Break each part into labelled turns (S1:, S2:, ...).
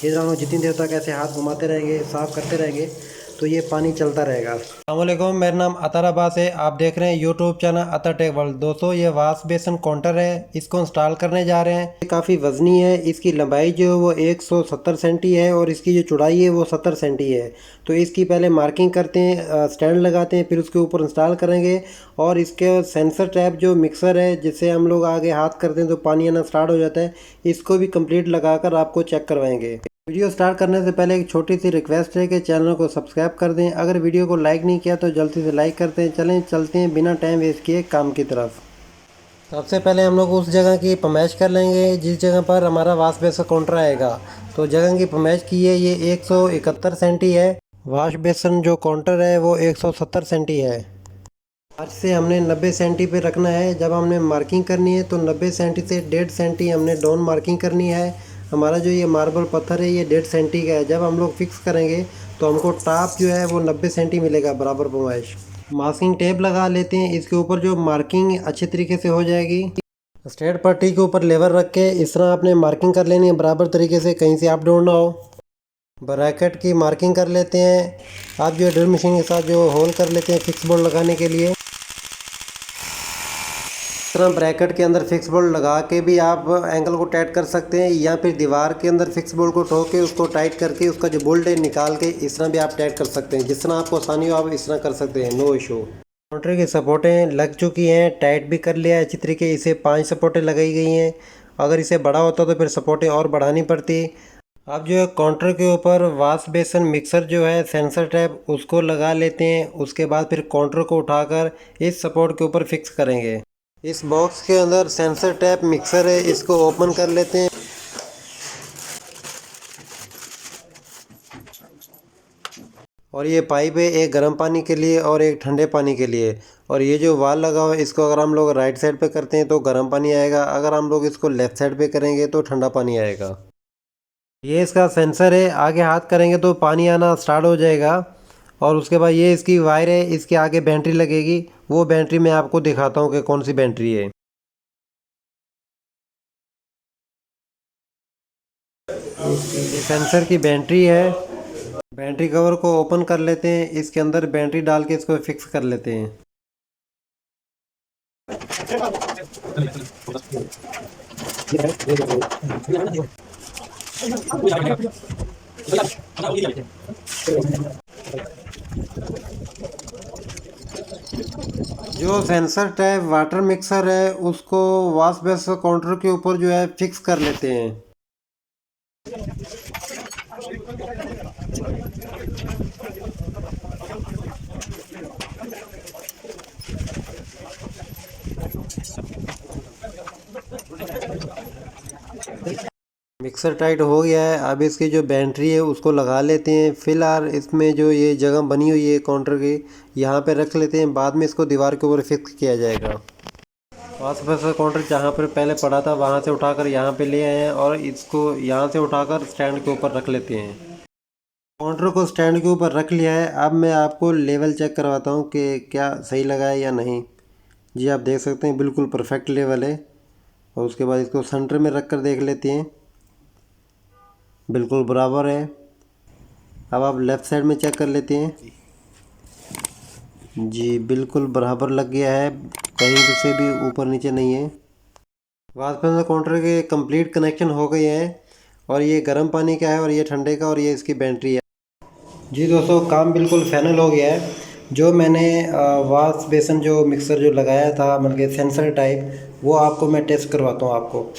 S1: ये हम लोग जितनी देर तक ऐसे हाथ घुमाते रहेंगे, साफ़ करते रहेंगे, तो ये पानी चलता रहेगा। अस्सलामुअलैकुम, मेरा नाम अतर अब्बास है। आप देख रहे हैं यूट्यूब चैनल अतर टेक वर्ल्ड। दोस्तों, ये वाश बेसन काउंटर है, इसको इंस्टॉल करने जा रहे हैं। ये काफ़ी वजनी है। इसकी लंबाई जो है वो 170 सेंटी है और इसकी जो चौड़ाई है वो 70 सेंटी है। तो इसकी पहले मार्किंग करते हैं, स्टैंड लगाते हैं, फिर उसके ऊपर इंस्टॉल करेंगे। और इसके सेंसर टैप जो मिक्सर है, जिससे हम लोग आगे हाथ करते हैं तो पानी आना स्टार्ट हो जाता है, इसको भी कंप्लीट लगाकर आपको चेक करवाएंगे। वीडियो स्टार्ट करने से पहले एक छोटी सी रिक्वेस्ट है कि चैनल को सब्सक्राइब कर दें। अगर वीडियो को लाइक नहीं किया तो जल्दी से लाइक करते हैं। चलें चलते हैं बिना टाइम वेस्ट किए काम की तरफ। सबसे पहले हम लोग उस जगह की पमैश कर लेंगे जिस जगह पर हमारा वाश बेसन काउंटर आएगा। तो जगह की पमैश की है, ये 171 सेंटी है। वाश बेसन जो काउंटर है वो 170 सेंटी है। आज से हमने 90 सेंटी पे रखना है। जब हमने मार्किंग करनी है तो 90 सेंटी से 1.5 सेंटी हमने डाउन मार्किंग करनी है। हमारा जो ये मार्बल पत्थर है ये 1.5 सेंटी का है। जब हम लोग फिक्स करेंगे तो हमको टॉप जो है वो 90 सेंटी मिलेगा बराबर पमाइश। मास्किंग टेप लगा लेते हैं, इसके ऊपर जो मार्किंग अच्छे तरीके से हो जाएगी। स्ट्रेट पट्टी के ऊपर लेवर रख के इस तरह आपने मार्किंग कर लेनी है बराबर तरीके से, कहीं से अप डाउन ना हो। ब्रैकेट की मार्किंग कर लेते हैं। आप जो ड्रिल मशीन के साथ जो होल कर लेते हैं फिक्स बोल्ट लगाने के लिए। इस तरह ब्रैकेट के अंदर फिक्स बोल्ट लगा के भी आप एंगल को टाइट कर सकते हैं, या फिर दीवार के अंदर फिक्स बोल्ट को ठोक के उसको टाइट करके उसका जो बोल्ट है निकाल के इस तरह भी आप टाइट कर सकते हैं। जिस तरह आपको आसानी हो आप इस तरह कर सकते हैं, नो इशू। काउंटर की सपोर्टें लग चुकी हैं, टाइट भी कर लिया है अच्छी तरीके। इसे 5 सपोर्टें लगाई गई हैं। अगर इसे बड़ा होता तो फिर सपोर्टें और बढ़ानी पड़ती। अब जो है काउंटर के ऊपर वाश बेसन मिक्सर जो है सेंसर टैप उसको लगा लेते हैं। उसके बाद फिर काउंटर को उठाकर इस सपोर्ट के ऊपर फिक्स करेंगे। इस बॉक्स के अंदर सेंसर टैप मिक्सर है, इसको ओपन कर लेते हैं। और ये पाइप है, एक गर्म पानी के लिए और एक ठंडे पानी के लिए। और ये जो वाल लगा हुआ है इसको अगर हम लोग राइट साइड पे करते हैं तो गर्म पानी आएगा, अगर हम लोग इसको लेफ़्ट साइड पे करेंगे तो ठंडा पानी आएगा। ये इसका सेंसर है, आगे हाथ करेंगे तो पानी आना स्टार्ट हो जाएगा। और उसके बाद ये इसकी वायर है, इसके आगे बैटरी लगेगी। वो बैटरी मैं आपको दिखाता हूँ कि कौन सी बैटरी है। ये सेंसर की बैटरी है। बैटरी कवर को ओपन कर लेते हैं, इसके अंदर बैटरी डाल के इसको फिक्स कर लेते हैं। जो सेंसर टैप वाटर मिक्सर है उसको वॉश बेसिन काउंटर के ऊपर जो है फिक्स कर लेते हैं। मिक्सर टाइट हो गया है। अब इसकी जो बैटरी है उसको लगा लेते हैं। फिलहाल इसमें जो ये जगह बनी हुई है काउंटर की, यहाँ पे रख लेते हैं, बाद में इसको दीवार के ऊपर फिक्स किया जाएगा। वॉश बेसिन काउंटर जहाँ पर पहले पड़ा था वहाँ से उठाकर यहाँ पे ले आए हैं और इसको यहाँ से उठाकर स्टैंड के ऊपर रख लेते हैं। काउंटर को स्टैंड के ऊपर रख लिया है। अब मैं आपको लेवल चेक करवाता हूँ कि क्या सही लगा है या नहीं। जी आप देख सकते हैं बिल्कुल परफेक्ट लेवल है। और उसके बाद इसको सेंटर में रख कर देख लेते हैं, बिल्कुल बराबर है। अब आप लेफ़्ट साइड में चेक कर लेते हैं। जी बिल्कुल बराबर लग गया है, कहीं से भी ऊपर नीचे नहीं है। वाश बेसिन काउंटर के कंप्लीट कनेक्शन हो गए हैं। और ये गर्म पानी का है और ये ठंडे का, और ये इसकी बैटरी है। जी दोस्तों, काम बिल्कुल फाइनल हो गया है। जो मैंने वाश बेसन जो मिक्सर जो लगाया था मतलब कि सेंसर टाइप, वो आपको मैं टेस्ट करवाता हूँ आपको।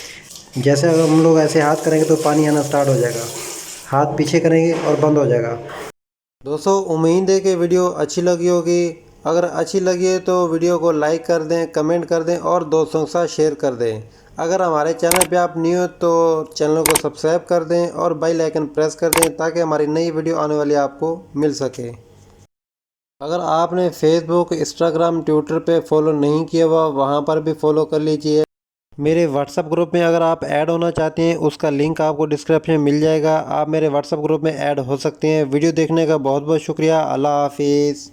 S1: जैसे अगर हम लोग ऐसे हाथ करेंगे तो पानी आना स्टार्ट हो जाएगा, हाथ पीछे करेंगे और बंद हो जाएगा। दोस्तों, उम्मीद है कि वीडियो अच्छी लगी होगी। अगर अच्छी लगी है तो वीडियो को लाइक कर दें, कमेंट कर दें और दोस्तों के साथ शेयर कर दें। अगर हमारे चैनल पे आप न्यू हो तो चैनल को सब्सक्राइब कर दें और बेल आइकन प्रेस कर दें ताकि हमारी नई वीडियो आने वाली आपको मिल सके। अगर आपने फेसबुक, इंस्टाग्राम, ट्विटर पे फॉलो नहीं किया हुआ, वहाँ पर भी फॉलो कर लीजिए। मेरे व्हाट्सअप ग्रुप में अगर आप ऐड होना चाहते हैं उसका लिंक आपको डिस्क्रिप्शन में मिल जाएगा। आप मेरे व्हाट्सअप ग्रुप में ऐड हो सकते हैं। वीडियो देखने का बहुत बहुत शुक्रिया। अल्लाह हाफिज़।